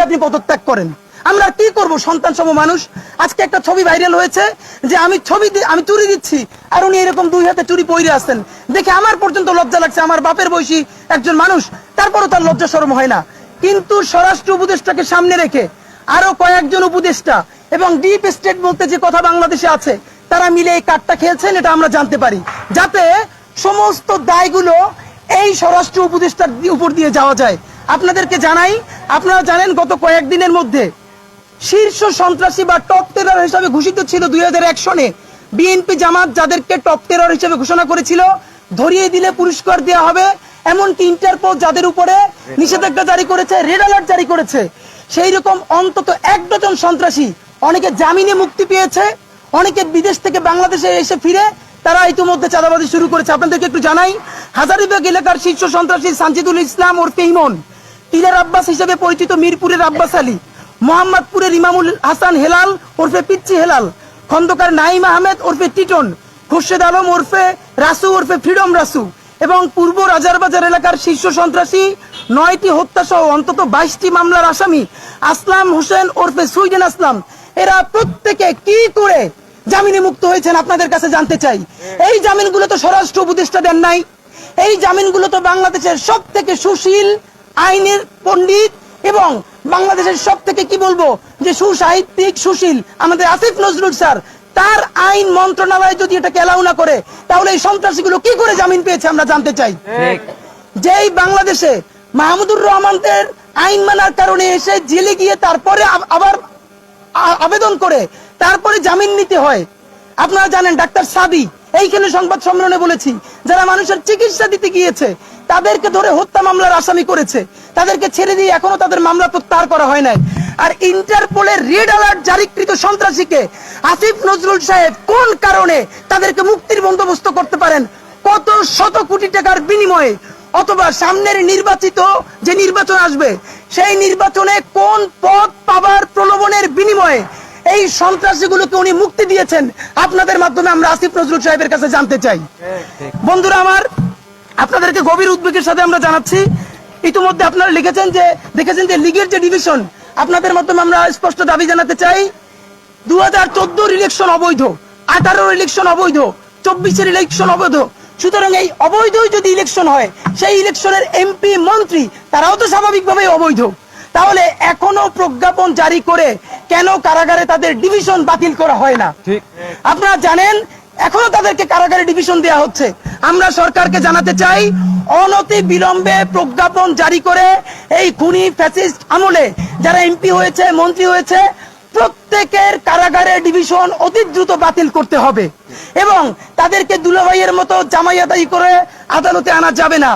আপনি পদত্যাগ করেন। আমরা কি করব সন্তান সম মানুষ? আজকে একটা ছবি ভাইরাল হয়েছে যে আমি চুরি দিচ্ছি আর উনি এরকম দুই হাতে চুরি পইরে আছেন, দেখে আমার পর্যন্ত লজ্জা লাগছে। আমার বাপের বয়সী একজন মানুষ, তারপরও তার লজ্জা শরম হয় না। কিন্তু স্বরাষ্ট্র উপদেষ্টাকে সামনে রেখে আরো কয়েকজন উপদেষ্টা এবং ডিপ স্টেট বলতে যে কথা বাংলাদেশে আছে, তারা মিলে এই কার্ডটা খেলছেন, এটা আমরা জানতে পারি, যাতে সমস্ত দায়গুলো এই স্বরাষ্ট্র উপদেষ্টার উপর দিয়ে যাওয়া যায়। আপনাদেরকে জানাই, আপনারা জানেন গত কয়েকদিনের মধ্যে শীর্ষ সন্ত্রাসী বা টপ টেরর হিসাবে ঘোষিত ছিল 2001 সনে বিএনপি জামাত যাদেরকে টপ টেরর হিসেবে ঘোষণা করেছিল, ধরিয়ে দিলে পুরস্কার দেওয়া হবে, এমনকি ইন্টারপোল যাদের উপরে নিষেধাজ্ঞা জারি করেছে, রেড অ্যালার্ট জারি করেছে, সেই রকম অন্তত 1 ডজন সন্ত্রাসী অনেকে জামিনে মুক্তি পেয়েছে, অনেকে বিদেশ থেকে বাংলাদেশে এসে ফিরে তারা ইতিমধ্যে চাঁদাবাজি শুরু করেছে। আপনাদেরকে একটু জানাই, হাজারীবাগ এলাকার শীর্ষ সন্ত্রাসী সানজিদুল ইসলাম ওরফে ইমন, টিলার আব্বাস হিসেবে পরিচিত মিরপুরের আব্বাস আলী, মোহাম্মদপুরের ইমামুল হাসান হেলাল ওরফে পিচ্চি হেলাল, খন্দকার নাইম আহমেদ ওরফে টিটন, খুরশেদ আলম ওরফে রাসু ওরফে ফ্রিডম রাসু এবং পূর্ব রাজারবাজার এলাকার শীর্ষ সন্ত্রাসী 9টি হত্যা সহ অন্তত 22টি মামলার আসামি আসলাম হোসেন ওরফে সুইডেন আসলাম, এরা প্রত্যেকে কি করে জামিনে মুক্ত হয়েছেন আপনাদের কাছে জানতে চাই। এই জামিনগুলো তো স্বরাষ্ট্র উপদেষ্টা দেন নাই, এই জামিনগুলো তো বাংলাদেশের সব থেকে সুশীল আইনের পণ্ডিত এবং বাংলাদেশের সব থেকে কি বলবো যে সুসাহিত্যিক সুশীল আমাদের আসিফ নজরুল স্যার, তার আইন মন্ত্রণালয় যদি এটাকে এলাও না করে, তাহলে এই সন্ত্রাসীগুলো কি করে জামিন পেয়েছে আমরা জানতে চাই। যেই বাংলাদেশে মাহমুদুর রহমানদের আইন মানার কারণে এসে জেলে গিয়ে তারপরে আবার আবেদন করে তারপরে জামিন নিতে হয়। আপনারা জানেন ডাক্তার সাদি এইখানে সংবাদ সম্মেলনে বলেছি, যারা মানুষের চিকিৎসা দিতে গিয়েছে তাদেরকে ধরে হত্যা মামলার আসামি করেছে, তাদেরকে ছেড়ে দিয়ে এখনো তাদের মামলা প্রত্যাহার করা হয় নাই। আর ইন্টারপোলের রেড অ্যালার্ট জারিকৃত সন্ত্রাসীকে আসিফ নজরুল সাহেব কোন কারণে তাদেরকে মুক্তির বন্দোবস্ত করতে পারেন? কত শত কোটি টাকার বিনিময়ে, অথবা সামনের নির্বাচিত যে নির্বাচন আসবে সেই নির্বাচনে কোন পদ পাবার প্রলোভনের বিনিময়ে এই সন্ত্রাসীগুলোকে উনি মুক্তি দিয়েছেন? আপনাদের মাধ্যমে আমরা আসিফ নজরুল সাহেবের কাছে জানতে চাই। বন্ধুরা আমার, আপনাদেরকে গভীর উদ্বেগের সাথে আমরা জানাচ্ছি, ইতিমধ্যে আপনারা দেখেছেন যে লীগের যে ডিভিশন, আপনাদের মাধ্যমে আমরা স্পষ্ট দাবি জানাতে চাই, 2014 ইলেকশন অবৈধ, 18 ইলেকশন অবৈধ, 24 ইলেকশন অবৈধ। সুতরাং এই অবৈধ যদি ইলেকশন হয়, সেই ইলেকশনের এমপি মন্ত্রী তারাও তো স্বাভাবিকভাবেই অবৈধ। তাহলে এখনো প্রজ্ঞাপন জারি করে কেন কারাগারে তাদের ডিভিশন বাতিল করা হয় না? আপনারা জানেন এখনো তাদেরকে কারাগারে ডিভিশন দেওয়া হচ্ছে। আমরা সরকারকে জানাতে চাই, অনতি বিলম্বে প্রজ্ঞাপন জারি করে এই খুনি ফ্যাসিস্ট আমলে যারা এমপি হয়েছে, মন্ত্রী হয়েছে, প্রত্যেকের কারাগারে ডিভিশন অতি দ্রুত বাতিল করতে হবে এবং তাদেরকে দুলাভাইয়ের মতো জামাই আদায় করে আদালতে আনা যাবে না।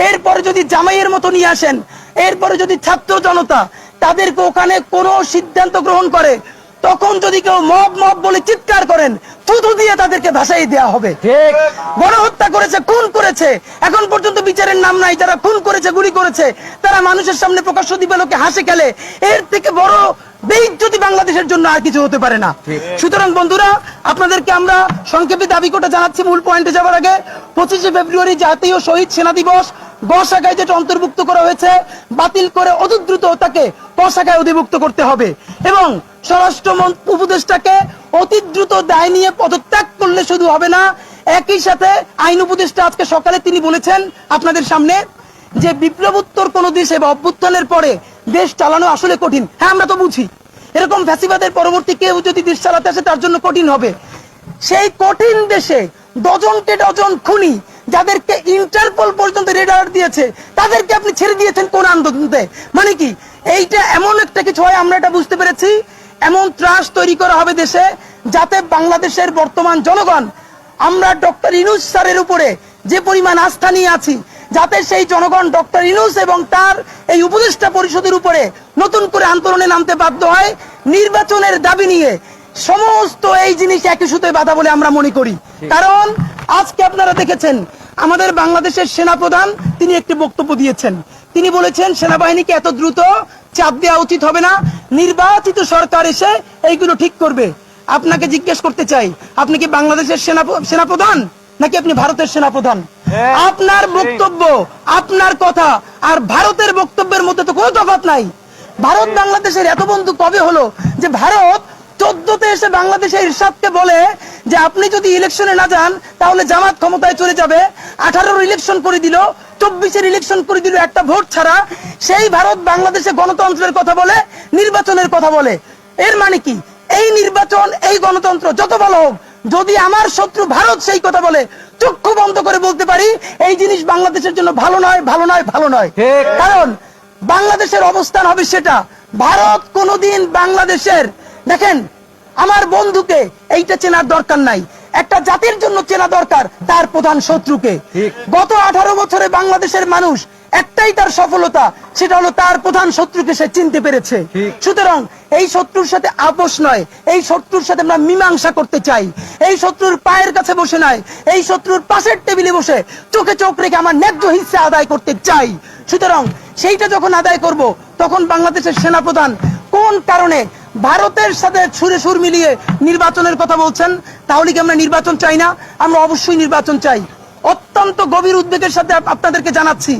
এরপরে যদি জামাইয়ের মতো নিয়ে আসেন, এরপরে যদি ছাত্র জনতা তাদেরকে ওখানে কোনো সিদ্ধান্ত গ্রহণ করে, তখন যদি কেউ মব মব বলে চিৎকার করেন, থুতু দিয়ে তাদেরকে ভাসাই দেওয়া হবে। গণহত্যা করেছে, খুন করেছে, এখন পর্যন্ত বিচারের নাম নাই। যারা খুন করেছে, গুলি করেছে, তারা মানুষের সামনে প্রকাশ্য দিবালোকে হাসে খেলে, এর থেকে বড় বেইজ্জতি বাংলাদেশের জন্য আর কিছু হতে পারে না। সুতরাং বন্ধুরা, আপনাদেরকে আমরা সংক্ষেপে দাবি করে জানাচ্ছি, মূল পয়েন্টে যাওয়ার আগে, 25শে ফেব্রুয়ারি জাতীয় শহীদ সেনা দিবস গ শাখায় যেটা অন্তর্ভুক্ত করা হয়েছে বাতিল করে অতি দ্রুত তাকে ক শাখায় অধিভুক্ত করতে হবে এবং স্বরাষ্ট্র উপদেষ্টাকে অতি দ্রুত দায় নিয়ে পদত্যাগ করলে শুধু হবে না, একই সাথে আইন উপদেষ্টা আজকে সকালে তিনি বলেছেন আপনাদের সামনে যে বিপ্লবোত্তর কোন দেশে বা অভ্যুত্থানের পরে দেশ চালানো আসলে কঠিন। হ্যাঁ, আমরা তো বুঝি, এরকম ফ্যাসিবাদের পরবর্তী কেউ যদি দেশ চালাতে আসে তার জন্য কঠিন হবে। সেই কঠিন দেশে ডজনকে ডজন খুনি যাদেরকে ইন্টারপোল পর্যন্ত রেড অ্যালার্ট দিয়েছে, তাদেরকে আপনি ছেড়ে দিয়েছেন কোন আন্দোলনে? মানে কি এইটা এমন একটা কিছু হয়, আমরা এটা বুঝতে পেরেছি। এমন ত্রাস তৈরি করা হবে দেশে, যাতে বাংলাদেশের বর্তমান জনগণ, আমরা ডক্টর ইউনূস স্যারের উপরে যে পরিমাণ আস্থা নিয়ে আছি, যাতে সেই জনগণ ডক্টর ইউনূস এবং তার এই উপদেষ্টা পরিষদের উপরে নতুন করে আন্দোলনে নামতে বাধ্য হয়। নির্বাচনের দাবি নিয়ে সমস্ত এই জিনিস একই সুতোয় বাঁধা বলে আমরা মনে করি। কারণ আজকে আপনারা দেখেছেন আমাদের বাংলাদেশের সেনাপ্রধান তিনি একটি বক্তব্য দিয়েছেন, তিনি বলেছেন সেনাবাহিনীকে এত দ্রুত চাপ দেওয়া উচিত হবে না, নির্বাচিত সরকার এসে এইগুলো ঠিক করবে। আপনাকে জিজ্ঞেস করতে চাই, আপনি কি বাংলাদেশের সেনাপ্রধান নাকি আপনি ভারতের সেনাপ্রধান? আপনার বক্তব্য, আপনার কথা আর ভারতের বক্তব্যের মধ্যে তো কোনো তফাৎ নাই। ভারত বাংলাদেশের এত বন্ধু কবে হলো যে ভারত 14তে এসে বাংলাদেশের ইরশাদকে বলে যে আপনি যদি ইলেকশনে না যান তাহলে জামাত ক্ষমতায় চলে যাবে। 18-র ইলেকশন করে দিল, 24-এর ইলেকশন করে দিল একটা ভোট ছাড়া। সেই ভারত বাংলাদেশে গণতন্ত্রের কথা বলে, নির্বাচনের কথা বলে। এর মানে কি, এই নির্বাচন, এই গণতন্ত্র যত ভালো হোক, যদি আমার শত্রু ভারত সেই কথা বলে, চক্ষু বন্ধ করে বলতে পারি এই জিনিস বাংলাদেশের জন্য ভালো নয়, ভালো নয়, ভালো নয়। কারণ বাংলাদেশের অবস্থান হবে সেটা। ভারত কোনোদিন বাংলাদেশের, দেখেন আমার বন্ধুকে এইটা চেনার দরকার নাই, একটা জাতির জন্য চেনা দরকার তার প্রধান শত্রুকে। গত 18 বছরে বাংলাদেশের মানুষ একটাই তার সফলতা, সেটা হলো তার প্রধান শত্রুকে সে চিনতে পেরেছে। সুতরাং এই শত্রুর সাথে আপোষ নয়, এই শত্রুর সাথে আমরা মীমাংসা করতে চাই। এই শত্রুর পায়ের কাছে বসে নয়, এই শত্রুর পাশের টেবিলে বসে চোখে চোখ রেখে আমার ন্যায্য হিস্সা আদায় করতে চাই। সুতরাং সেইটা যখন আদায় করব, তখন বাংলাদেশের সেনাপ্রধান কোন কারণে ভারতের সাথে সুরে সুর মিলিয়ে নির্বাচনের কথা বলছেন? তাহলে কি আমরা নির্বাচন চাই না? আমরা অবশ্যই নির্বাচন চাই। অত্যন্ত গভীর উদ্বেগের সাথে আপনাদেরকে জানাচ্ছি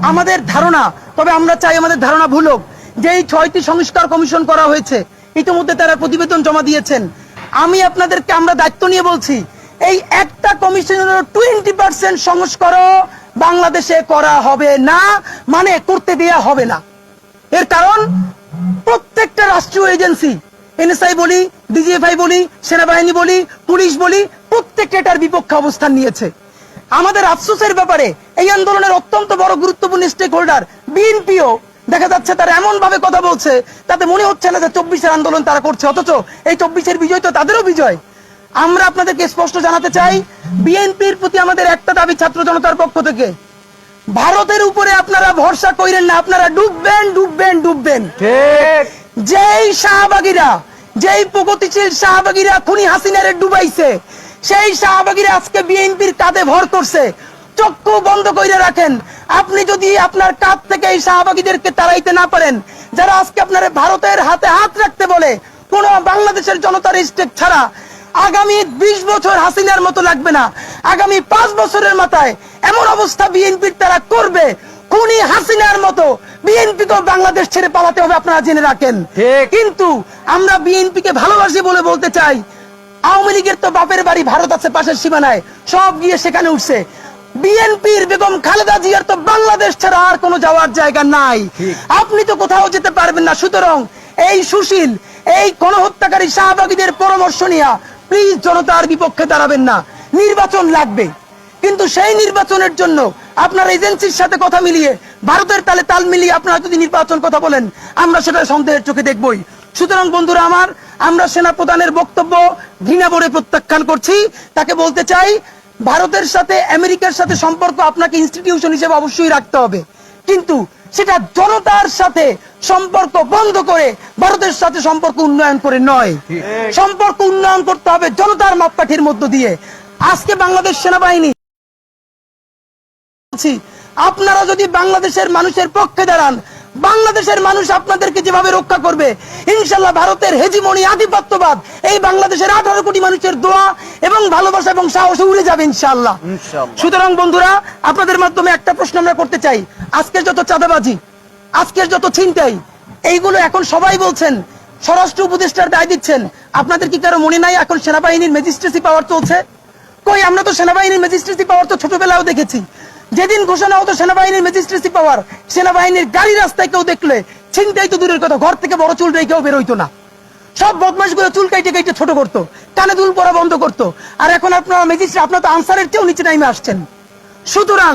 আমাদের ধারণা, তবে আমরা চাই আমাদের ধারণা ভুল হোক, যে এই 6টি সংস্কার কমিশন করা হয়েছে, ইতিমধ্যে তারা প্রতিবেদন জমা দিয়েছেন। আমি আপনাদেরকে, আমরা দায়িত্ব নিয়ে বলছি, এই একটা কমিশনের 20% সংস্কারও বাংলাদেশে করা হবে না, মানে করতে দেয়া হবে না। এর কারণ প্রত্যেকটা রাষ্ট্রীয় এজেন্সি, এনএসআই বলি, ডিজিএফআই বলি, সেনাবাহিনী বলি, পুলিশ বলি, প্রত্যেকটা এটার বিপক্ষে অবস্থান নিয়েছে। আমাদের আফসোসের ব্যাপারে এই আন্দোলনের অত্যন্ত বড় গুরুত্বপূর্ণ স্টেক হোল্ডার বিএনপিও দেখা যাচ্ছে তারা এমন ভাবে কথা বলছে তাতে মনে হচ্ছে না যে 24-এর আন্দোলন তারা করছে, অথচ এই 24-এর বিজয় তো তাদেরও বিজয়। আমরা আপনাদেরকে স্পষ্ট জানাতে চাই, বিএনপির প্রতি আমাদের একটা দাবি ছাত্র জনতার পক্ষ থেকে, ভারতের উপরে আপনারা ভরসা করেন না, আপনারা ডুববেন, ডুববেন, ডুববেন। যেই শাহবাগীরা, যেই প্রগতিশীল শাহবাগীরা খুনি হাসিনারে ডুবাইছে, সেই শাহবাগীরা আজকে বিএনপির কাঁধে ভর করছে। চক্ষু বন্ধ করে রাখেন। আপনি যদি আপনার কাঁধ থেকে এই শাহবাগীদেরকে তাড়াইতে না পারেন, যারা আজকে আপনার ভারতের হাতে হাত রাখতে বলে, কোন বাংলাদেশের জনতার স্টেক ছাড়া আগামী 20 বছর হাসিনার মতো লাগবে না, আগামী 5 বছরের মাথায় এমন অবস্থা বিএনপির তারা করবে, খুনি হাসিনার মতো বিএনপিকেও বাংলাদেশ ছেড়ে পালাতে হবে, আপনারা জেনে রাখেন। কিন্তু আমরা বিএনপিকে ভালোবাসি বলে বলতে চাই, আওয়ামী লীগের তো বাপের বাড়ি ভারত আছে পাশের সীমানায়, সব গিয়ে সেখানে উঠছে। বিএনপির বেগম খালেদা জিয়ার তো বাংলাদেশ ছাড়া আর কোনো যাওয়ার জায়গা নাই, আপনি তো কোথাও যেতে পারবেন না। সুতরাং এই সুশীল, এই গণহত্যাকারী শাহবাগীদের পরামর্শ নিয়ে প্লিজ জনতার বিপক্ষে দাঁড়াবেন না। নির্বাচন লাগবে, কিন্তু সেই নির্বাচনের জন্য আপনার এজেন্সির সাথে কথা মিলিয়ে, ভারতের তালে তাল মিলিয়ে আপনারা যদি নির্বাচন কথা বলেন, আমরা সেটা সন্দেহের চোখে দেখবই। সুতরাং বন্ধুরা আমার, আমরা সেনাপ্রধানের বক্তব্য ঘৃণা ভরে প্রত্যাখ্যান করছি। তাকে বলতে চাই, ভারতের সাথে আমেরিকার সাথে সম্পর্ক আপনাকে ইনস্টিটিউশন হিসেবে অবশ্যই রাখতে হবে, কিন্তু সেটা জনতার সাথে সম্পর্ক বন্ধ করে ভারতের সাথে সম্পর্ক উন্নয়ন করে নয়। সম্পর্ক উন্নয়ন করতে হবে জনতার মাপকাঠির মধ্য দিয়ে। আজকে বাংলাদেশ সেনাবাহিনী, আপনারা যদি বাংলাদেশের মানুষের পক্ষে দাঁড়ান, বাংলাদেশের মানুষ আপনাদেরকে যেভাবে রক্ষা করবে, ইনশাল্লাহ ভারতের হেজিমনি, আধিপত্যবাদ এই বাংলাদেশের 18 কোটি মানুষের দোয়া এবং ভালোবাসা এবং সাহসে উড়ে যাবে ইনশাল্লাহ। সুতরাং বন্ধুরা, আপনাদের মাধ্যমে একটা প্রশ্ন আমরা করতে চাই, আজকের যত চাঁদাবাজি, আজকের যত ছিনতাই, এইগুলো এখন সবাই বলছেন, স্বরাষ্ট্র উপদেষ্টার দায় দিচ্ছেন, আপনাদের কি কারো মনে নাই এখন সেনাবাহিনীর ম্যাজিস্ট্রেসি পাওয়ার চলছে? কই, আমরা তো সেনাবাহিনীর ম্যাজিস্ট্রেসি পাওয়ার তো ছোটবেলাও দেখেছি। যেদিন ঘোষণা হতো সেনাবাহিনীর ম্যাজিস্ট্রেসি পাওয়ার, সেনাবাহিনীর গাড়ি রাস্তায় কেউ দেখলে ছিনতাই তো দূরের কথা, ঘর থেকে বড় চুল রেখেও বেরোইতো না। সব বদমাশ গুলো চুল কাইটে কাইটে ছোট করতো, কানে দুল পরা বন্ধ করতো। আর এখন আপনারা ম্যাজিস্ট্রেট, আপনারা তো আনসারের চেয়েও নিচে নামে আসছেন। সুতরাং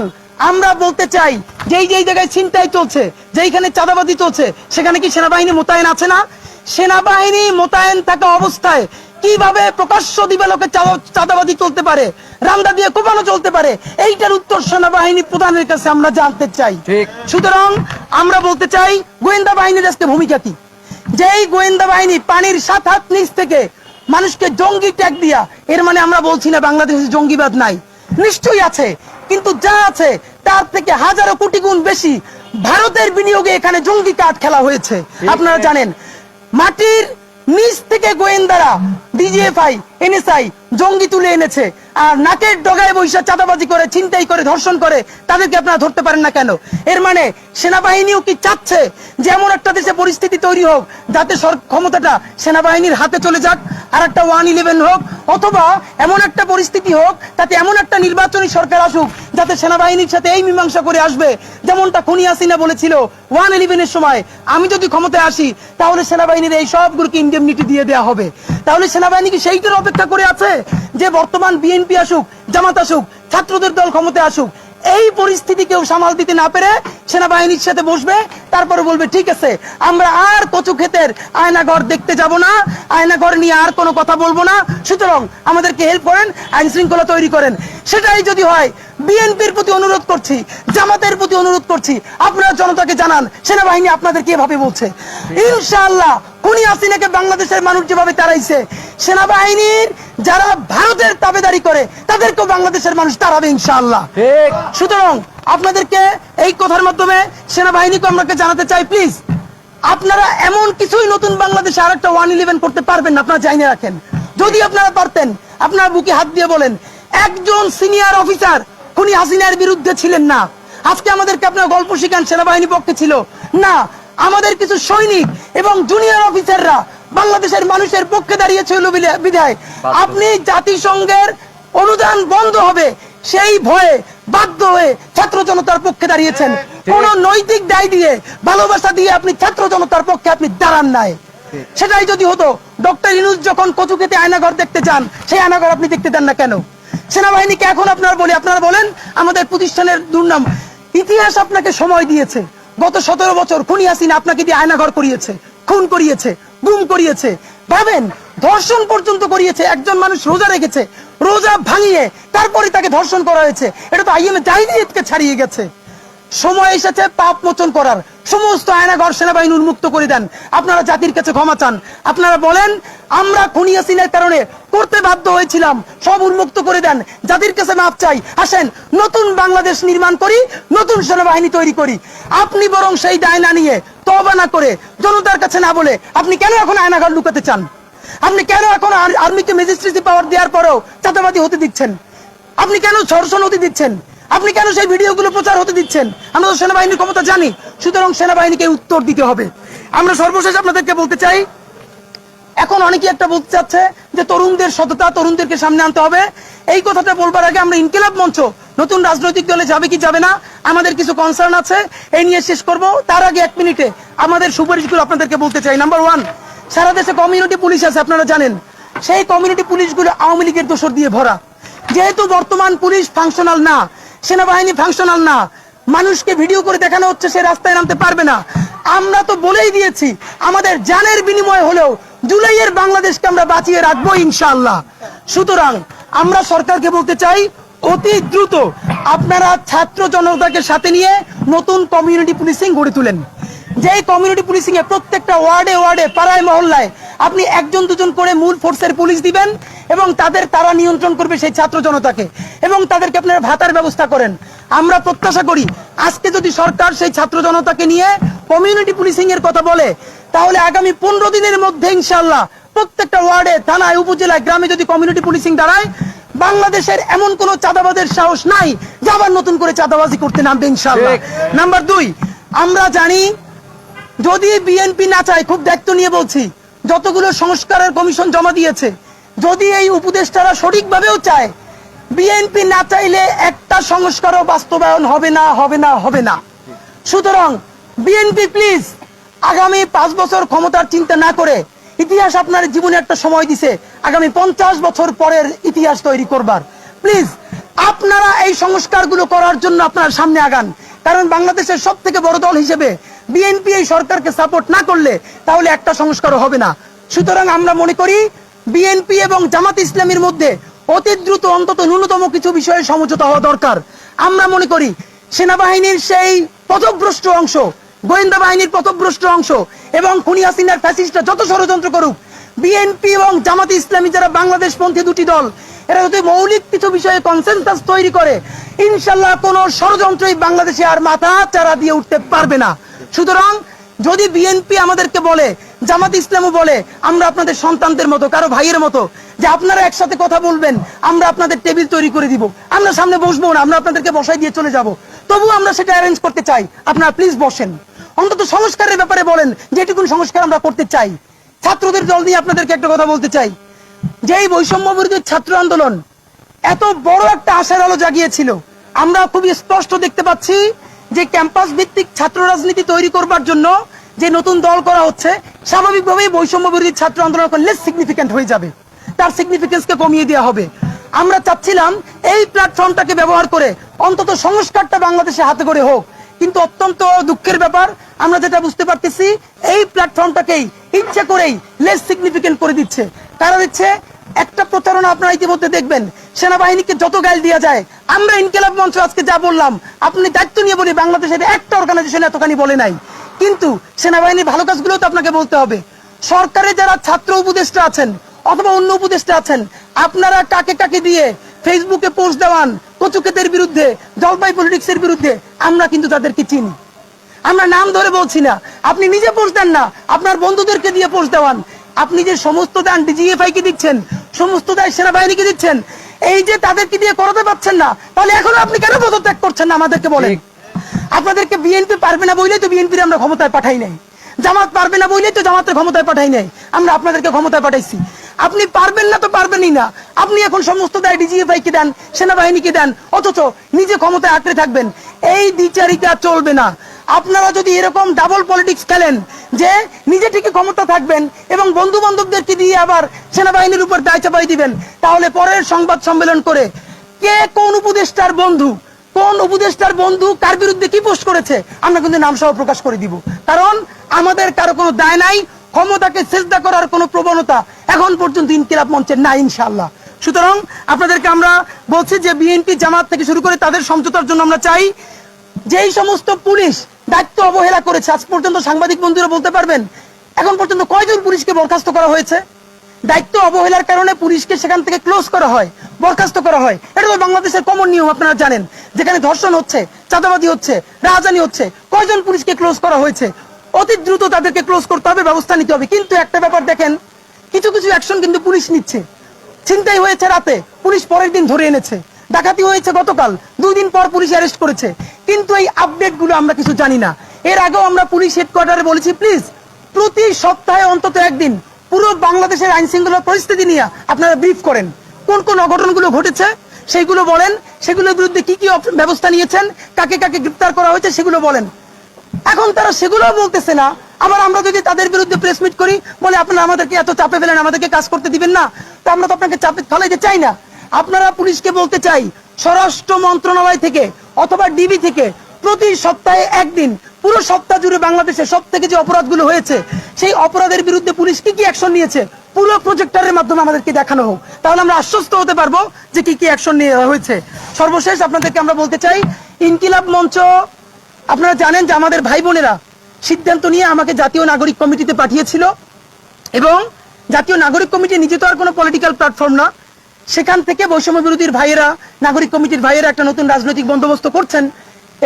আমরা বলতে চাই, যেই যেই জায়গায় ছিনতাই চলছে, যেইখানে চাঁদাবাজি চলছে, সেখানে কি সেনাবাহিনী মোতায়েন আছে না? সেনাবাহিনী মোতায়েন থাকা অবস্থায় কিভাবে প্রকাশ্য দিবালোকে চাঁদাবাজি চলতে পারে, রান্দা দিয়ে কোপানো চলতে পারে, এইটার উত্তর সেনাবাহিনী প্রধানের কাছে আমরা জানতে চাই। সুতরাং আমরা বলতে চাই, গোয়েন্দা বাহিনীর আজকে ভূমিকা কি? যেই গোয়েন্দা বাহিনী পানির 7 হাত নিচ থেকে মানুষকে জঙ্গি ট্যাগ দিয়া, এর মানে আমরা বলছি না বাংলাদেশে জঙ্গিবাদ নাই, নিশ্চয়ই আছে, কিন্তু যা আছে তার থেকে হাজারো কোটি গুণ বেশি ভারতের বিনিয়োগে এখানে জঙ্গি কার্ড খেলা হয়েছে। আপনারা জানেন, মাটির নিচ থেকে গোয়েন্দারা, ডিজিএফআই, এনএসআই জঙ্গি তুলে এনেছে, আর নাকের ডগায় বৈশা চাঁদাবাজি করে, ছিনতাই করে, ধর্ষণ করে, তাদেরকে আপনারা ধরতে পারেন না কেন? এর মানে সেনাবাহিনীও কি চাচ্ছে যে এমন একটা দেশে পরিস্থিতি তৈরি হোক যাতে ক্ষমতাটা সেনাবাহিনীর হাতে চলে যাক, আর একটা 111 হোক, অথবা এমন একটা পরিস্থিতি হোক তাতে এমন একটা নির্বাচনী সরকার আসুক যাতে সেনাবাহিনীর সাথে এই মীমাংসা করে আসবে, যেমনটা খুনি হাসিনা বলেছিল 111 এর সময়, আমি যদি ক্ষমতায় আসি তাহলে সেনাবাহিনীর এই সবগুলোকে ইনডেমনিটি দিয়ে দেওয়া হবে। তাহলে সেনাবাহিনী কি সেইটার অপেক্ষা করে আছে যে বর্তমান বিএনপি আসুক, জামাত আসুক, ছাত্রদের দল ক্ষমতায় আসুক, এই পরিস্থিতি কেউ সামাল দিতে না পেরে সেনাবাহিনীর সাথে বসবে, তারপরে বলবে ঠিক আছে আমরা আর কচু ক্ষেতের আয়নাঘর দেখতে যাব না, আয়নাঘর নিয়ে আর কোনো কথা বলবো না, সুতরাং আমাদেরকে হেল্প করেন, আইন শৃঙ্খলা তৈরি করেন। সেটাই যদি হয়, বিএনপির প্রতি অনুরোধ করছি, জামাতের প্রতি অনুরোধ করছি, আপনারা জনতাকে জানান সেনাবাহিনী আপনাদেরকে এভাবে বলছে। ইনশাআল্লাহ খুনি হাসিনাকে বাংলাদেশের মানুষ যেভাবে তাড়াইছে, সেনাবাহিনীর যারা ভারতের তাবেদারি করে তাদেরকেও বাংলাদেশের মানুষ তাড়াবে ইনশাআল্লাহ। সুতরাং আপনাদেরকে এই কথার মাধ্যমে সেনাবাহিনীকে আমরা জানাতে চাই, প্লিজ আপনারা এমন কিছুই নতুন বাংলাদেশে আরেকটা 111 করতে পারবেন না, আপনারা জানিয়ে রাখেন। যদি আপনারা পারতেন, আপনারা বুকে হাত দিয়ে বলেন একজন সিনিয়র অফিসার খুনি হাসিনার বিরুদ্ধে ছিলেন না, আজকে আমাদেরকে আপনারা গল্প শিখান সেনাবাহিনী পক্ষে ছিল না। আমাদের কিছু সৈনিক এবং জুনিয়র অফিসাররা বাংলাদেশের মানুষের পক্ষে দাঁড়িয়েছিল বিধায় আপনি জাতিসংঘের অনুদান বন্ধ হবে সেই ভয়ে বাধ্য হয়ে ছাত্র জনতার পক্ষে দাঁড়িয়েছেন। কোন নৈতিক দায় দিয়ে, ভালোবাসা দিয়ে আপনি ছাত্র জনতার পক্ষে আপনি দাঁড়ান নাই। সেটাই যদি হতো, ডক্টর ইউনূস যখন কচু খেতে আয়নাঘর দেখতে চান, সেই আয়নাঘর আপনি দেখতে দেন না কেন? সেনাবাহিনীকে এখন আপনারা বলেন আমাদের প্রতিষ্ঠানের দুর্নাম। ইতিহাস আপনাকে সময় দিয়েছে, গত 17 বছর খুনি হাসিনা আপনাকে দিয়ে আয়নাঘর করিয়েছে, খুন করিয়েছে, গুম করিয়েছে, ভাবেন ধর্ষণ পর্যন্ত করিয়েছে। একজন মানুষ রোজা রেখেছে, রোজা ভাঙিয়ে তারপরে তাকে ধর্ষণ করা হয়েছে। এটা তো আইএমএ জাহিলিয়াতকে ছাড়িয়ে গেছে। সময় এসেছে পাপ মোচন করার, সমস্ত আয়নাঘর সেনাবাহিনী উন্মুক্ত করে দেন। আপনারা জাতির কাছে ক্ষমা চান, আপনারা বলেন আমরা খুনি হাসিনার কারণে করতে বাধ্য হয়েছিলাম, সব উন্মুক্ত করে দেন, জাতির কাছে মাপ চাই, আসেন নতুন বাংলাদেশ নির্মাণ করি, নতুন সেনাবাহিনী তৈরি করি। আপনি বরং সেই দায় না নিয়ে, তওবা না করে, জনতার কাছে না বলে আপনি কেন এখন আয়নাঘর লুকাতে চান? আপনি কেন এখন আর্মিকে ম্যাজিস্ট্রেসি পাওয়ার দেওয়ার পরেও চাঁদাবাদী হতে দিচ্ছেন? আপনি কেন ধর্ষণ হতে দিচ্ছেন? আপনি কেন সেই ভিডিওগুলো প্রচার হতে দিচ্ছেন? আমরা তো সেনাবাহিনীর ক্ষমতা জানি, সুতরাং সেনাবাহিনীকে উত্তর দিতে হবে। আমরা সর্বশেষ আপনাদেরকে বলতে চাই, এখন অনেকে একটা বলতে চাচ্ছে যে তরুণদের সততা, তরুণদেরকে সামনে আনতে হবে। এই কথাটা বলবার আগে আমরা ইনকিলাব মঞ্চ নতুন রাজনৈতিক দলে যাবে কি যাবে না, আমাদের কিছু কনসার্ন আছে, এই নিয়ে শেষ করব। তার আগে 1 মিনিটে আমাদের সুপারিশগুলো আপনাদেরকে বলতে চাই। নাম্বার 1, সারা দেশে কমিউনিটি পুলিশ আছে, আপনারা জানেন। সেই কমিউনিটি পুলিশগুলো আওয়ামী লীগের দোসর দিয়ে ভরা। যেহেতু বর্তমান পুলিশ ফাংশনাল না, সেনাবাহিনী ফাংশনাল না, মানুষকে ভিডিও করে দেখানো হচ্ছে সে রাস্তায় নামতে পারবে না। আমরা তো বলেই দিয়েছি আমাদের জানের বিনিময় হলেও জুলাইয়ের বাংলাদেশকে আমরা বাঁচিয়ে রাখবো ইনশাআল্লাহ। সুতরাং আমরা সরকারকে বলতে চাই, অতি দ্রুত আপনারা ছাত্র জনতাকে সাথে নিয়ে নতুন কমিউনিটি পুলিশিং গড়ে তুলেন। যেই কমিউনিটি পুলিশিং এ প্রত্যেকটা ওয়ার্ডে ওয়ার্ডে, পাড়ায় মহল্লায় আপনি 1-2 করে মূল ফোর্সের পুলিশ দিবেন এবং তারা নিয়ন্ত্রণ করবে সেই ছাত্র জনতাকে, এবং তাদেরকে আপনারা ভাতার ব্যবস্থা করেন। আমরা প্রত্যাশা করি আজকে যদি সরকার সেই ছাত্র জনতাকে নিয়ে কমিউনিটি পুলিশিং এর কথা বলে, তাহলে আগামী 15 দিনের মধ্যে ইনশাআল্লাহ প্রত্যেকটা ওয়ার্ডে, থানায়, উপজেলায়, গ্রামে যদি কমিউনিটি পুলিশিং দাঁড়ায়, বাংলাদেশের এমন কোন চাঁদাবাজের সাহস নাই যে আবার নতুন করে চাঁদাবাজি করতে নামবে ইনশাআল্লাহ। নাম্বার 2, আমরা জানি যদি বিএনপি না চায়, খুব দায়িত্ব নিয়ে বলছি, যতগুলো সংস্কারের কমিশন জমা দিয়েছে, যদি এই উপদেষ্টারা সঠিকভাবেও চায়, বিএনপি না চাইলে একটা সংস্কারও বাস্তবায়ন হবে না। সুতরাং বিএনপি প্লিজ আগামী 5 বছর ক্ষমতার চিন্তা না করে, ইতিহাস আপনার জীবনে একটা সময় দিছে আগামী 50 বছর পরের ইতিহাস তৈরি করবার, প্লিজ আপনারা এই সংস্কারগুলো করার জন্য আপনারা সামনে আগান। কারণ বাংলাদেশের সব থেকে বড় দল হিসেবে বিএনপি এই সরকারকে সাপোর্ট না করলে তাহলে একটা সংস্কারও হবে না। সুতরাং আমরা মনে করি বিএনপি এবং জামাত ইসলামীর মধ্যে অতি দ্রুত অন্তত ন্যূনতম কিছু বিষয়ে সমঝোতা হওয়া দরকার। আমরা মনে করি সেনাবাহিনীর সেই পথভ্রষ্ট অংশ, গোয়েন্দা বাহিনীর পথভ্রষ্ট অংশ এবং খুনি হাসিনার ফ্যাসিস্টরা যত ষড়যন্ত্র করুক, বিএনপি এবং জামাত ইসলামী যারা বাংলাদেশপন্থী দুটি দল, এরা যদি মৌলিক কিছু বিষয়ে কনসেনসাস তৈরি করে, ইনশাল্লাহ কোন ষড়যন্ত্রই বাংলাদেশে আর মাথা চারা দিয়ে উঠতে পারবে না। সুতরাং যদি বিএনপি আমাদেরকে বলে, জামাত ইসলামও বলে, আমরা আপনাদের সন্তানদের মতো, কারো ভাইয়ের মতো, যে আপনারা একসাথে কথা বলবেন, আমরা আপনাদের টেবিল তৈরি করে দিব, আমরা সামনে বসবো না, আমরা আপনাদেরকে বসাই দিয়ে চলে যাব, তো তবু আমরা সেটা অ্যারেঞ্জ করতে চাই। আপনারা প্লিজ বসেন, অন্তত সংস্কারের ব্যাপারে বলেন যে এটুকুন সংস্কার আমরা করতে চাই। ছাত্রদের দল নিয়ে আপনাদেরকে একটা কথা বলতে চাই, যে এই বৈষম্য বিরোধী ছাত্র আন্দোলন এত বড় একটা আশার আলো জাগিয়েছিল। আমরা খুবই স্পষ্ট দেখতে পাচ্ছি যে ক্যাম্পাস ভিত্তিক ছাত্র রাজনীতি তৈরি করবার জন্য যে নতুন দল করা হচ্ছে, স্বাভাবিকভাবেই বৈষম্য বিরোধী ছাত্র আন্দোলন লেস সিগনিফিকেন্ট হয়ে যাবে, তার সিগনিফিকেন্সকে কমিয়ে দেওয়া হবে। আমরা চাচ্ছিলাম এই প্ল্যাটফর্মটাকে ব্যবহার করে অন্তত সংস্কারটা বাংলাদেশে হাতে করে হোক, কিন্তু অত্যন্ত দুঃখের ব্যাপার আমরা যেটা বুঝতে পারতেছি এই প্ল্যাটফর্মটাকেই ইচ্ছা করেই লেস সিগনিফিকেন্ট করে দিচ্ছে। কারণ হচ্ছে একটা প্রচারণা আপনারা ইতিমধ্যে দেখবেন, সেনাবাহিনীকে যত গাইল দেওয়া যায়, আমরা ইনকিলাব মঞ্চ আজকে যা বললাম, আপনি দায়িত্ব নিয়ে বলি বাংলাদেশের একটা অর্গানাইজেশন এতখানি বলে নাই, কিন্তু সেনাবাহিনীর ভালো কাজগুলো তো আপনাকে বলতে হবে। সরকারে যারা ছাত্র উপদেষ্টা আছেন অথবা অন্য উপদেষ্টা আছেন, আপনারা কাকে কাকে দিয়ে ফেসবুকে পোস্ট দেওয়ান কচুকেতের বিরুদ্ধে, জলপাই পলিটিক্সের বিরুদ্ধে, আমরা কিন্তু তাদেরকে চিনি। আমরা নাম ধরে বলছি না, আপনি নিজে পোস্ট দেন না, আপনার বন্ধুদেরকে দিয়ে পোস্ট দেওয়ান। আপনি যে সমস্ত দান ডিজিএফআই কে দিচ্ছেন, সমস্ত দায় সেনাবাহিনীকে দিচ্ছেন, এই যে তাদেরকে দিয়ে করাতে পারছেন না, তাহলে এখনো আপনি কেন পদত্যাগ করছেন না আমাদেরকে বলেন। আপনাদেরকে বিএনপি পারবে না বলেই তো বিএনপির আমরা ক্ষমতায় পাঠাই নাই, জামাত পারবে না বলেই তো জামাতের ক্ষমতায় পাঠাই নাই, আমরা আপনাদেরকে ক্ষমতায় পাঠাইছি। আপনি পারবেন না তো পারবেনই না, আপনি এখন সমস্ত দায় ডিজিএফআই কে দেন, সেনাবাহিনীকে দেন, অথচ নিজে ক্ষমতায় আঁকড়ে থাকবেন। এই দ্বিচারিতা চলবে না। আপনারা যদি এরকম ডাবল পলিটিক্স খেলেন যে নিজে ঠিকই ক্ষমতা থাকবেন এবং বন্ধু বান্ধবদেরকে দিয়ে আবার সেনাবাহিনীর উপর দায় চাপাই দিবেন, তাহলে পরের সংবাদ সম্মেলন করে কে কোন উপদেষ্টার বন্ধু, কোন উপদেষ্টার বন্ধু কার বিরুদ্ধে কি পোস্ট করেছে আমরা কিন্তু নাম সহ প্রকাশ করে দিব। কারণ আমাদের কারো কোনো দায় নাই, ক্ষমতাকে সেজদা করার কোনো প্রবণতা এখন পর্যন্ত ইনকিলাব মঞ্চের নাই ইনশাআল্লাহ। সুতরাং আপনাদেরকে আমরা বলছি যে বিএনপি জামাত থেকে শুরু করে তাদের সমঝোতার জন্য আমরা চাই। যেই সমস্ত পুলিশ দায়িত্ব অবহেলা করেছে, আজ পর্যন্ত সাংবাদিক বন্ধুরা বলতে পারবেন এখন পর্যন্ত কয়জন পুলিশকে বরখাস্ত করা হয়েছে? দায়িত্ব অবহেলার কারণে পুলিশকে সেখান থেকে ক্লোজ করা হয়, বরখাস্ত করা হয়। এটা তো বাংলাদেশের কমন নিয়ম, আপনারা জানেন। যেখানে ধর্ষণ হচ্ছে, চাঁদাবাজি হচ্ছে, রাজধানী হচ্ছে, কয়জন পুলিশকে ক্লোজ করা হয়েছে? অতি দ্রুত তাদেরকে ক্লোজ করতে হবে, ব্যবস্থা নিতে হবে। কিন্তু একটা ব্যাপার দেখেন, কিছু কিছু অ্যাকশন কিন্তু পুলিশ নিচ্ছে। ছিনতাই হয়েছে রাতে, পুলিশ পরের দিন ধরে এনেছে। ডাকাতি হয়েছে গতকাল, 2 দিন পর পুলিশ অ্যারেস্ট করেছে। কিন্তু এই আপডেট গুলো আমরা কিছু জানি না। এর আগেও আমরা পুলিশ হেডকোয়ার্টারে বলেছি, প্লিজ প্রতি সপ্তাহে অন্তত একদিন পুরো বাংলাদেশের আইন শৃঙ্খলা পরিস্থিতি নিয়ে আপনারা ব্রিফ করেন। কোন কোন অঘটনগুলো ঘটেছে সেগুলো বলেন, সেগুলোর বিরুদ্ধে কি কি ব্যবস্থা নিয়েছেন, কাকে কাকে গ্রেফতার করা হয়েছে সেগুলো বলেন। এখন তারা সেগুলো বলতেছে না। আবার আমরা যদি তাদের বিরুদ্ধে প্রেস মিট করি, বলে আপনারা আমাদেরকে এত চাপে ফেলেন, আমাদেরকে কাজ করতে দিবেন না, তো আমরা তো আপনাকে চাপে ফেলাইতে চাই না। আপনারা পুলিশকে বলতে চাই, স্বরাষ্ট্র মন্ত্রণালয় থেকে অথবা ডিবি থেকে প্রতি সপ্তাহে একদিন পুরো সপ্তাহ জুড়ে বাংলাদেশে সব থেকে যে অপরাধগুলো হয়েছে সেই অপরাধের বিরুদ্ধে পুলিশ কি কি অ্যাকশন নিয়েছে পুরো প্রজেক্টরের মাধ্যমে আমাদেরকে দেখানো হোক, তাহলে আমরা আশ্বস্ত হতে পারবো যে কি কি অ্যাকশন নেওয়া হয়েছে। সর্বশেষ আপনাদেরকে আমরা বলতে চাই, ইনকিলাব মঞ্চ আপনারা জানেন যে আমাদের ভাই বোনেরা সিদ্ধান্ত নিয়ে আমাকে জাতীয় নাগরিক কমিটিতে পাঠিয়েছিল, এবং জাতীয় নাগরিক কমিটি নিজে তো আর কোনো পলিটিক্যাল প্ল্যাটফর্ম না, সেখান থেকে বৈষম্য বিরোধীর ভাইয়েরা, নাগরিক কমিটির ভাইয়েরা একটা নতুন রাজনৈতিক বন্দোবস্ত করছেন,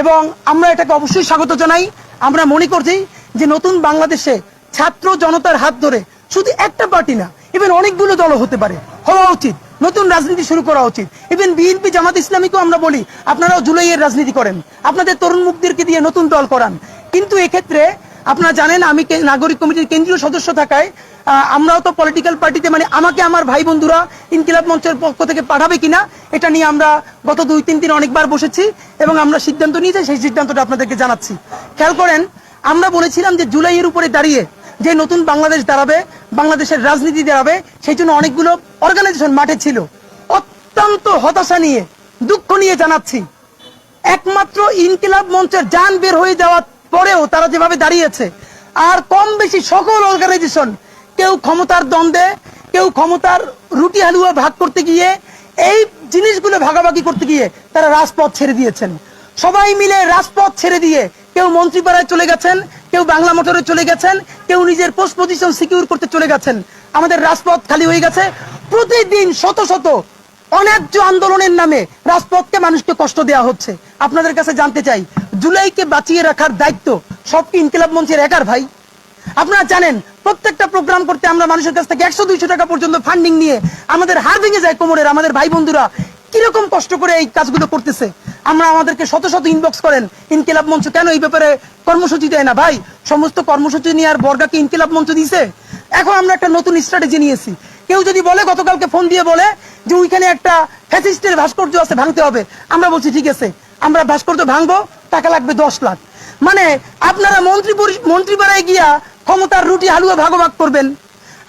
এবং আমরা এটাকে অবশ্যই স্বাগত জানাই। আমরা মনে করছি যে নতুন বাংলাদেশে ছাত্র জনতার হাত ধরে শুধু একটা পার্টি না, ইভেন অনেকগুলো দল হতে পারে, হওয়া উচিত, নতুন রাজনীতি শুরু করা উচিত। ইভেন বিএনপি জামাত ইসলামীকেও আমরা বলি, আপনারাও জুলাইয়ের রাজনীতি করেন, আপনাদের তরুণ মুখদেরকে দিয়ে নতুন দল করান। কিন্তু এক্ষেত্রে আপনারা জানেন আমি নাগরিক কমিটির কেন্দ্রীয় সদস্য থাকায় আমরাও তো পলিটিক্যাল পার্টিতে, মানে আমাকে আমার ভাই বন্ধুরা ইনকিলাব মঞ্চের পক্ষ থেকে পাঠাবে কিনা এটা নিয়ে আমরা গত 2-3 দিন অনেকবার বসেছি, এবং আমরা সিদ্ধান্ত নিয়েছি, সেই সিদ্ধান্তটা আপনাদেরকে জানাচ্ছি। খেয়াল করেন, আমরা বলেছিলাম যে জুলাইয়ের উপরে দাঁড়িয়ে যে নতুন বাংলাদেশ দাঁড়াবে, বাংলাদেশের রাজনীতি দাঁড়াবে, সেই জন্য অনেকগুলো অর্গানাইজেশন মাঠে ছিল। অত্যন্ত হতাশা নিয়ে, দুঃখ নিয়ে জানাচ্ছি, একমাত্র ইনকিলাব মঞ্চের জান বের হয়ে যাওয়ার পরেও তারা যেভাবে দাঁড়িয়েছে, আর কম বেশি সকল অর্গানাইজেশন, কেউ ক্ষমতার দ্বন্দ্বে, কেউ ক্ষমতার রুটি হালুয়া ভাগ করতে গিয়ে, এই জিনিসগুলো ভাগাভাগি করতে গিয়ে তারা রাজপথ ছেড়ে দিয়েছেন। সবাই মিলে রাজপথ ছেড়ে দিয়ে কেউ মন্ত্রীপাড়ায় চলে গেছেন, কেউ বাংলা মোটরে চলে গেছেন, কেউ নিজের পোস্ট পজিশন সিকিউর করতে চলে গেছেন। আমাদের রাজপথ খালি হয়ে গেছে। প্রতিদিন শত শত অন্যায্য আন্দোলনের নামে রাজপথকে মানুষকে কষ্ট দেওয়া হচ্ছে। আপনাদের কাছে জানতে চাই, জুলাইকে বাঁচিয়ে রাখার দায়িত্ব সব কি ইনকিলাব মঞ্চের একার ভাই? আপনারা জানেন প্রত্যেকটা প্রোগ্রাম করতে আমরা মানুষের কাছ থেকে 100-200 টাকা পর্যন্ত ফান্ডিং নিয়ে আমাদের হাড় ভেঙে যায় কোমরের। আমাদের ভাই বন্ধুরা কিরকম কষ্ট করে এই কাজগুলো করতেছে। আমরা আমাদেরকে শত শত ইনবক্স করেন ইনকিলাব মঞ্চ কেন এই ব্যাপারে কর্মসূচি দেয় না। ভাই, সমস্ত কর্মসূচি নিয়ে আর বর্গাকে ইনকিলাব মঞ্চ দিছে? এখন আমরা একটা নতুন স্ট্র্যাটেজি নিয়েছি। কেউ যদি বলে, গতকালকে ফোন দিয়ে বলে যে ওইখানে একটা ফ্যাসিস্টের ভাস্কর্য আছে, ভাঙতে হবে, আমরা বলছি ঠিক আছে, আমরা ভাস্কর্য ভাঙবো, টাকা লাগবে 10 লাখ। মানে আপনারা মন্ত্রীপাড়ায় গিয়া ক্ষমতার রুটি হালুয়া ভাগাভাগ করবেন,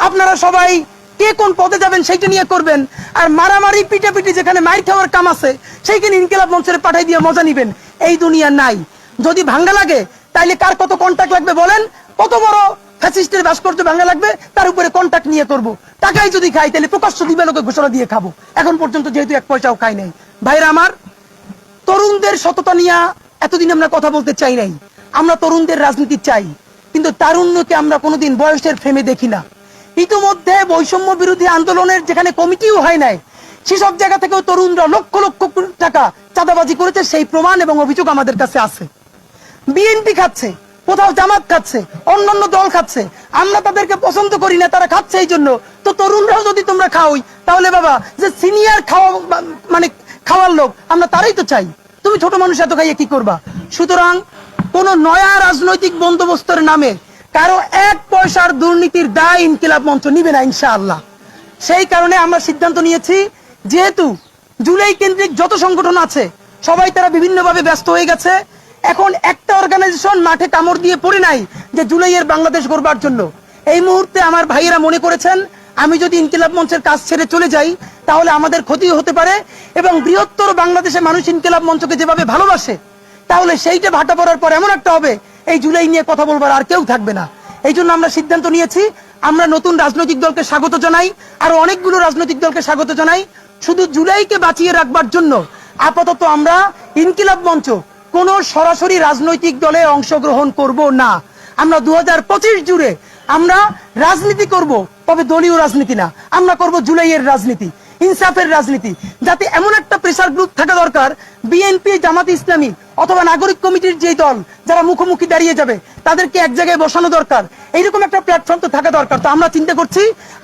আপনারা সবাই কে কোন পদে যাবেন সেইটা নিয়ে করবেন, আর মারামারি পিটাপিটি যেখানে মাইর খাওয়ার কাম আছে সেইখানে ইনকিলাব মঞ্চের পাঠাই দিয়ে মজা নিবেন। এই দুনিয়া নাই। যদি ভাঙ্গা লাগে তাইলে কার কত কন্টাক্ট লাগবে বলেন, কত বড় ফ্যাসিস্টের ভাস্কর্য ভাঙ্গা লাগবে তার উপরে কন্টাক্ট নিয়ে করব। টাকাই যদি খাই তাহলে প্রকাশ্য দিবালোকে ঘোষণা দিয়ে খাবো। এখন পর্যন্ত যেহেতু 1 পয়সাও খাই নাই। ভাইরা আমার, তরুণদের সততা নিয়ে এতদিন আমরা কথা বলতে চাই নাই। আমরা তরুণদের রাজনীতি চাই, কিন্তু তারুণ্যকে আমরা কোনোদিন বয়সের ফ্রেমে দেখি না। ইতিমধ্যে বৈষম্য বিরোধী আন্দোলনের যেখানে কমিটিও হয় নাই, সেসব জায়গা থেকেও তরুণরা লক্ষ লক্ষ টাকা চাঁদাবাজি করেছে, সেই প্রমাণ এবং অভিযোগ আমাদের কাছে আছে। বিএনপি খাচ্ছে, কোথাও জামাত খাচ্ছে, অন্যান্য দল খাচ্ছে, আমরা তাদেরকে পছন্দ করি না, তারা খাচ্ছে এই জন্য। তো তরুণরাও যদি তোমরা খাওই, তাহলে বাবা যে সিনিয়র খাওয়া মানে খাওয়ার লোক, আমরা তারাই তো চাই। তুমি ছোট মানুষ এত খাইয়ে কি করবা? সুতরাং কোন নয়া রাজনৈতিক বন্দোবস্তের নামে কারো 1 পয়সার দুর্নীতির দায় ইনকিলাব মঞ্চ নিবে না ইনশাআল্লাহ। সেই কারণে আমরা সিদ্ধান্ত নিয়েছি, যেহেতু জুলাই কেন্দ্রিক যত সংগঠন আছে সবাই তারা বিভিন্নভাবে ব্যস্ত হয়ে গেছে, এখন একটা অর্গানাইজেশন মাঠে কামড় দিয়ে পড়ে নাই যে জুলাইয়ের বাংলাদেশ গড়বার জন্য। এই মুহূর্তে আমার ভাইয়েরা মনে করেছেন আমি যদি ইনকিলাব মঞ্চের কাজ ছেড়ে চলে যাই তাহলে আমাদের ক্ষতি হতে পারে, এবং বৃহত্তর বাংলাদেশে মানুষ ইনকিলাব মঞ্চকে যেভাবে ভালোবাসে, তাহলে সেইটা ভাটা পড়ার পর এমন একটা হবে এই জুলাই নিয়ে কথা বলবার আর কেউ থাকবে না। এই জন্য আমরা সিদ্ধান্ত নিয়েছি, আমরা নতুন রাজনৈতিক দলকে স্বাগত জানাই, আরো অনেকগুলো রাজনৈতিক দলকে স্বাগত জানাই। শুধু জুলাইকে বাঁচিয়ে রাখবার জন্য আপাতত আমরা ইনকিলাব মঞ্চ কোন সরাসরি রাজনৈতিক দলে অংশগ্রহণ করব না। আমরা 2025 জুড়ে আমরা রাজনীতি করব, তবে দলীয় রাজনীতি না। আমরা করব জুলাইয়ের রাজনীতি, ইনসাফের রাজনীতি। যাতে এমন একটা প্রেসার গ্রুপ থাকা দরকার, বিএনপি, জামাত ইসলামী অথবা নাগরিক কমিটির যে দল যারা মুখোমুখি দাঁড়িয়ে যাবে তাদেরকে এক জায়গায় বসানো দরকার। এইরকম একটা প্ল্যাটফর্ম তো থাকা দরকার। তো আমরা চিন্তা করছি,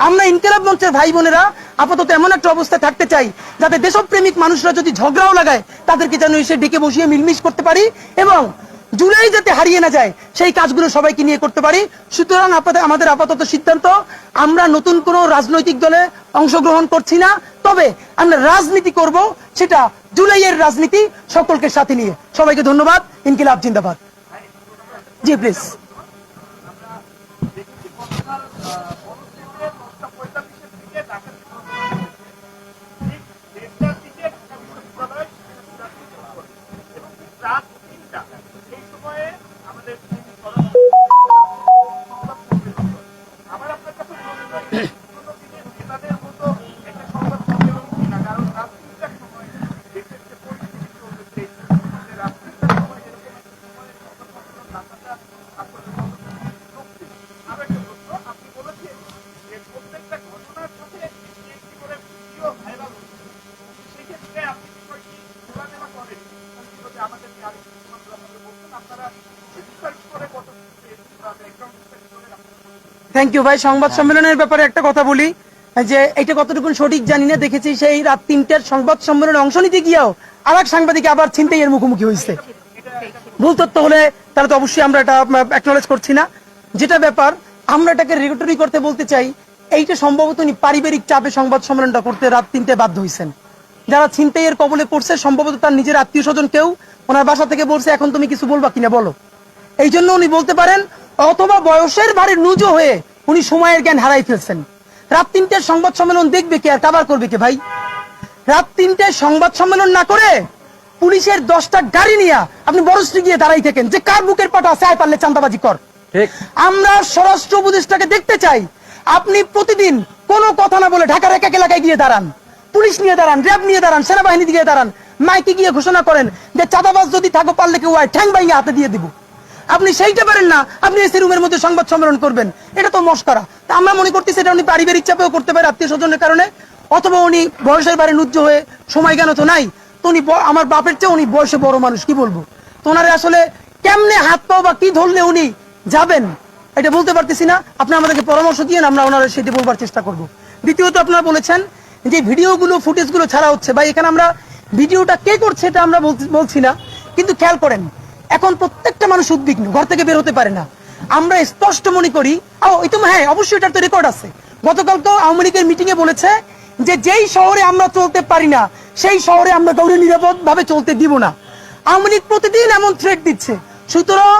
আমরা ইনকিলাব মঞ্চের ভাই বোনেরা আপাতত এমন একটা অবস্থায় থাকতে চাই যাতে দেশপ্রেমিক মানুষরা যদি ঝগড়াও লাগায় তাদেরকে যেন এসে ডেকে বসিয়ে মিলমিশ করতে পারি, এবং জুলাই যাতে হারিয়ে না যায় সেই কাজগুলো সবাইকে নিয়ে করতে পারি। সুতরাং আমাদের আপাতত সিদ্ধান্ত, আমরা নতুন কোনো রাজনৈতিক দলে অংশগ্রহণ করছি না, তবে আমরা রাজনীতি করব, সেটা জুলাইয়ের রাজনীতি, সকলকে সাথে নিয়ে। সবাইকে ধন্যবাদ। ইনকিলাব জিন্দাবাদ। জি প্লিজ। থ্যাংক ইউ ভাই। সংবাদ সম্মেলনের ব্যাপারে একটা কথা বলি, যে এটা কতটুকু সঠিক জানি না, দেখেছি সেই রাত 3টার সংবাদ সম্মেলনে অংশ নিতে গিয়েও আরেক সাংবাদিক আবার ছিনতাইয়ের মুখোমুখি হয়েছে। ভুল তথ্য হলে তাহলে তো অবশ্যই আমরা এটা অ্যাকনলেজ করছি না। যেটা ব্যাপার, আমরা এটাকে রেগুলেটরি করতে বলতে চাই, এইটা সম্ভবত উনি পারিবারিক চাপে সংবাদ সম্মেলনটা করতে রাত 3টায় বাধ্য হয়েছেন। যারা ছিনতাইয়ের কবলে পড়ছে সম্ভবত তার নিজের আত্মীয় স্বজন কেউ ওনার বাসা থেকে বলছে এখন তুমি কিছু বলবা কিনা বলো, এই জন্য উনি বলতে পারেন, অথবা বয়সের ভারে নুজো হয়ে উনি সময়ের জ্ঞান হারাই ফেলছেন। রাত 3টার সংবাদ সম্মেলন দেখবে কে আর কাবার করবে কে ভাই? রাত 3টায় সংবাদ সম্মেলন না করে পুলিশের 10টা গাড়ি নিয়ে আপনি বড়শ্রী গিয়ে দাঁড়াই থাকেন যে কার বুকের পাটা আছে, আয় পারলে চাঁদাবাজি কর। আমরা স্বরাষ্ট্র উপদেষ্টাকে দেখতে চাই, আপনি প্রতিদিন কোনো কথা না বলে ঢাকার এক এক এলাকায় গিয়ে দাঁড়ান, পুলিশ নিয়ে দাঁড়ান, র্যাব নিয়ে দাঁড়ান, সেনাবাহিনী দিয়ে দাঁড়ান, মাইকে গিয়ে ঘোষণা করেন যে চাঁদাবাজ যদি থাকো পারলে কেউ আয়, ঠ্যাং ভাঙিয়ে হাতে দিয়ে দিব। আপনি সেইটা পারেন না, আপনি এসি রুমের মধ্যে সংবাদ সম্মেলন করবেন, এটা তো মস্করা। তা আমরা মনে করতেছি এটা উনি পারিবারিক চাপেও করতে পারে, আত্মীয় স্বজনের কারণে, অথবা উনি বয়সের বারে নুজ্জ হয়ে সময় জ্ঞান তো নাই, তো উনি আমার বাপের চেয়ে উনি বয়সে বড় মানুষ, কি বলবো, তো ওনারে আসলে কেমনে হাত পাও বা কি ধরলে উনি যাবেন এটা বলতে পারতেছি না। আপনি আমাদেরকে পরামর্শ দিয়ে আমরা ওনারা সেটি বলবার চেষ্টা করব। দ্বিতীয়ত আপনারা বলেছেন যে ভিডিওগুলো ফুটেজগুলো ছাড়া হচ্ছে, ভাই এখানে আমরা ভিডিওটা কে করছে এটা আমরা বলছি না, কিন্তু খেয়াল করেন এখন প্রত্যেকটা মানুষ উদ্বিগ্ন, ঘর থেকে বের হতে পারে না। আমরা স্পষ্ট মনে করি, হ্যাঁ অবশ্যই এটার তো রেকর্ড আছে, গতকাল তো আওয়ামী লীগের মিটিং এ বলেছে যে যেই শহরে আমরা চলতে পারি না সেই শহরে আমরা কাউকে নিরাপদ ভাবে চলতে দিব না। আওয়ামী লীগ প্রতিদিন এমন থ্রেট দিচ্ছে। সুতরাং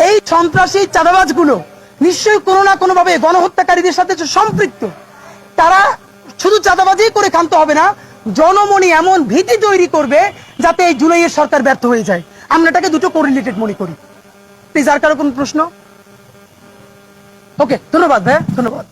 এই সন্ত্রাসী চাঁদাবাজগুলো নিশ্চয়ই কোনো না কোনো ভাবে গণহত্যাকারীদের সাথে সম্পৃক্ত। তারা শুধু চাঁদাবাজি করে ক্ষান্ত হবে না, জনমনে এমন ভীতি তৈরি করবে যাতে এই জুলাইয়ের সরকার ব্যর্থ হয়ে যায়। আমরা এটাকে দুটো কোরিলেটেড মনে করি। প্লিজ, আর কারো কোনো প্রশ্ন? ওকে, ধন্যবাদ ভাই, ধন্যবাদ।